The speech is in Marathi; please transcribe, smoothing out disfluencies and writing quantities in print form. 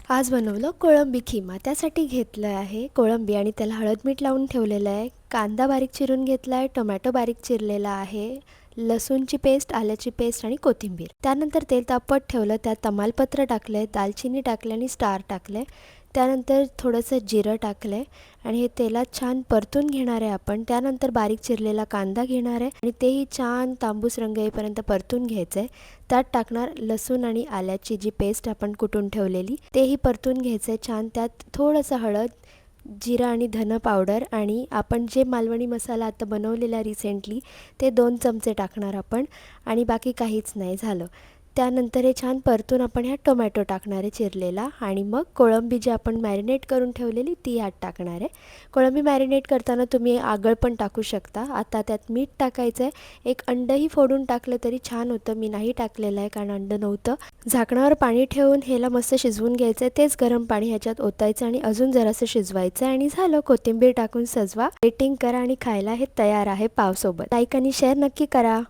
आज बनवलं कोळंबी खिमा. त्यासाठी घेतलं आहे कोळंबी आणि त्याला हळद मीठ लावून ठेवलेलं आहे. कांदा बारीक चिरून घेतला आहे, टोमॅटो बारीक चिरलेला आहे, लसूणची पेस्ट, आल्याची पेस्ट आणि कोथिंबीर. त्यानंतर तेल तापत ठेवलं, त्यात तमालपत्र टाकले, दालचिनी टाकले आणि स्टार टाकले. त्यानंतर थोडंसं जिरं टाकलं आणि हे तेलात छान परतून घेणार आहे आपण. त्यानंतर बारीक चिरलेला कांदा घेणार आहे आणि तेही छान तांबूस रंग येईपर्यंत परतून घ्यायचं आहे. त्यात टाकणार लसूण आणि आल्याची जी पेस्ट आपण कुटून ठेवलेली, तेही परतून घ्यायचं आहे छान. त्यात थोडंसं हळद, जिरा आणि धन पावडर आणि आपण जे मालवणी मसाला आता बनवलेला रिसेंटली, ते 2 चमचे टाकणार आपण आणि बाकी काहीच नाही. झालं. त्यानंतर हे छान परतून आपण ह्यात टोमॅटो टाकणार आहे चिरलेला आणि मग कोळंबी जी आपण मॅरिनेट करून ठेवलेली ती ह्यात टाकणार आहे. कोळंबी मॅरिनेट करताना तुम्ही आगळ पण टाकू शकता. आता त्यात मीठ टाकायचं आहे. एक अंडंही फोडून टाकलं तरी छान होतं. मी नाही टाकलेलं आहे कारण अंडं नव्हतं. झाकणावर पाणी ठेवून ह्याला मस्त शिजवून घ्यायचं आहे. तेच गरम पाणी ह्याच्यात ओतायचं आणि अजून जरासं शिजवायचं आणि झालं. कोथिंबीर टाकून सजवा, रेटिंग करा आणि खायला हे तयार आहे पावसोबत. लाईक आणि शेअर नक्की करा.